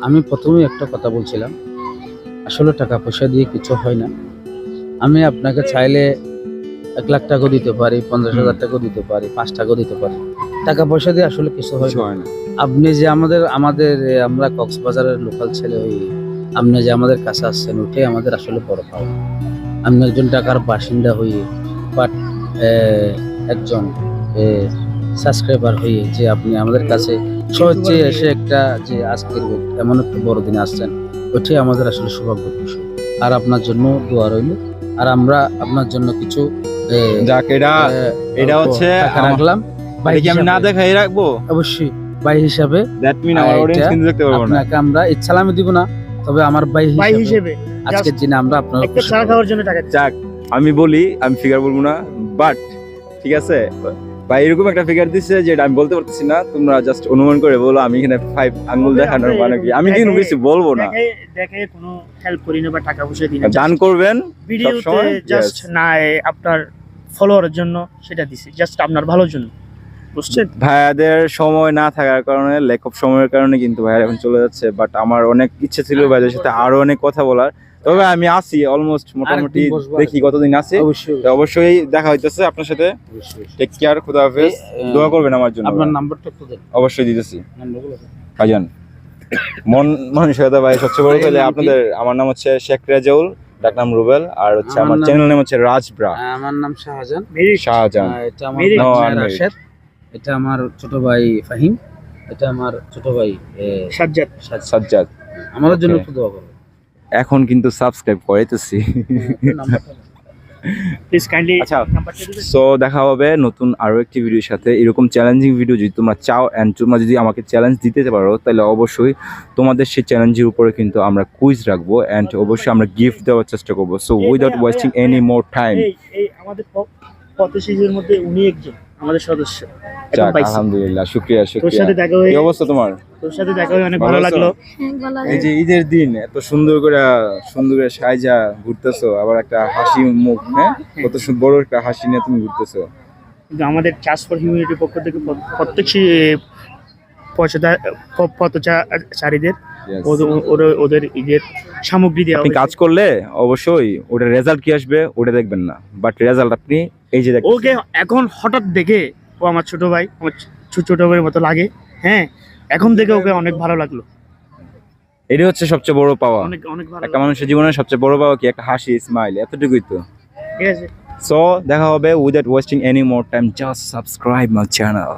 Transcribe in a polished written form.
আমি প্রথমেই একটা কথা বলছিলাম, আসলে টাকা পয়সা দিয়ে কিছু হয় না। আমি আপনাকে চাইলে 1,00,000 টাকা দিতে পারি, 50,000 টাকা দিতে পারি, 5 টাকা দিতে পারি। টাকা পয়সা দিয়ে আসলে কিছু হয় কিছু না। হয় না। আপনি যে আমরা কক্সবাজারের লোকাল ছেলে হয়ে আপনি যে আমাদের কাছে আসছেন, ওটাই আমাদের আসলে বড় পাওয়া। আপনি একজন ঢাকার বাসিন্দা হয়ে বাট একজন সাবস্ক্রাইবার হয়ে যে আপনি আমাদের কাছে সহজে এসে একটা যে আজকের এমন একটা বড় দিনে আসছেন, ওইটাই আমাদের আসলে সৌভাগ্যের বিষয়। আর আপনার জন্য দোয়া রইল। আর আমরা আপনার জন্য কিছু যাক, এটা হচ্ছে টাকা রাখলাম। এটা কি আমি না দেখাই রাখবো? অবশ্যই ভাই হিসাবে দ্যাট মিন আমার অডিয়েন্স কিন্তু দেখতে পারবো না। আপনাকে আমরা ইচ্ছালামি দিব না, তবে আমার ভাই হিসেবে আজকের দিনে আমরা আপনার একটা চা খাওয়ার জন্য টাকা দিচ্ছি। যাক, আমি বলি, আমি ফিগার বলবো না, বাট ঠিক আছে ভাই, এরকম একটা ফিগার দিচ্ছে যেটা আমি বলতে পারতেছি না। তোমরা জাস্ট অনুমান করে বলো আমি এখানে 5 আঙ্গুল দেখানোর মানে কি? আমি কিন্তু বেশি বলবো না। দেখে কোনো হেল্প করি না বা টাকা পয়সা দিই না। দান করবেন ভিডিওতে সবসময়, জাস্ট না আপনার ফলোয়ারের জন্য সেটা দিছি, জাস্ট আপনার ভালোর জন্য, বুঝছেন? ভাইয়াদের সময় না থাকার কারণে, ল্যাক অফ সময়ের কারণে কিন্তু ভাইয়া এখন চলে যাচ্ছে। বাট আমার অনেক ইচ্ছে ছিল ভাইদের সাথে আরো অনেক কথা বলার। তবে আমি আসি অলমোস্ট, মোটামুটি দেখি কতদিন আছি। অবশ্যই দেখা হইতেছে আপনার সাথে। টেক কেয়ার, খোদা হাফেজ। দোয়া করবেন আমার জন্য। আপনার নাম্বারটা একটু দেন। অবশ্যই দিতেছি। ভাইজান, মানসিকতা ভাই সবচেয়ে বড় তাহলে আপনাদের। আমার নাম হচ্ছে শেখ রেজাউল, ডাক নাম রুবেল, আর হচ্ছে আমার চ্যানেল নাম হচ্ছে রাজব্রা। আমার নাম শাহজাহান। শাহজাহান। এটা আমার ভাই রাশেদ, এটা আমার ছোট ভাই ফাহিম, এটা আমার ছোট ভাই সাজ্জাদ। সাজ্জাদ। আমাদের জন্য একটু দোয়া করবেন। এখন কিন্তু সাবস্ক্রাইব করাইতেছি। প্লিজ কাইন্ডলি আচ্ছা, নাম্বারটা দিবেন। সো দেখা হবে নতুন আরো একটি ভিডিওর সাথে। এরকম চ্যালেঞ্জিং ভিডিও যদি তোমরা চাও এন্ড তোমরা যদি আমাকে চ্যালেঞ্জ দিতে পারো, তাহলে অবশ্যই তোমাদের সেই চ্যালেঞ্জের উপরে কিন্তু আমরা কুইজ রাখবো এন্ড অবশ্যই আমরা গিফট দেওয়ার চেষ্টা করবো। So without wasting any more time, এই আমাদের পথশিশুদের মধ্যে উনি একজন আমাদের সদস্য। যাক, আলহামদুলিল্লাহ, শুকরিয়া তোর শুকরিয়া। সাথে দেখা হয়ে কি অবস্থা তোমার? তোর সাথে দেখা হয়ে অনেক ভালো লাগলো। এই যে ঈদের দিন এত সুন্দর করে সাইজা ঘুরতেছো, আবার একটা হাসি মুখ, হ্যাঁ, কত বড় একটা হাসি নিয়ে তুমি ঘুরতেছো। কিন্তু আমাদের চাষ ফর হিউম্যানিটির পক্ষ থেকে প্রত্যেক পথচারীদের Yes. ওদের ঈদের সামগ্রী দেওয়া আপনি হয়েছে। কাজ করলে অবশ্যই ওটার রেজাল্ট কি আসবে ওটা দেখবেন না, বাট রেজাল্ট আপনি এই যে দেখেন। ওকে এখন হঠাৎ দেখে ও আমার ছোট ভাই, আমার ছোট ভাইয়ের মতো লাগে। হ্যাঁ, এখন দেখে ওকে অনেক ভালো লাগলো। এটা হচ্ছে সবচেয়ে বড় পাওয়া। অনেক অনেক ভালো একটা মানুষের জীবনে সবচেয়ে বড় পাওয়া কি? একটা হাসি, স্মাইল, এতটুকুই তো। ঠিক আছে। সো দেখা হবে without wasting any more time, just subscribe my channel.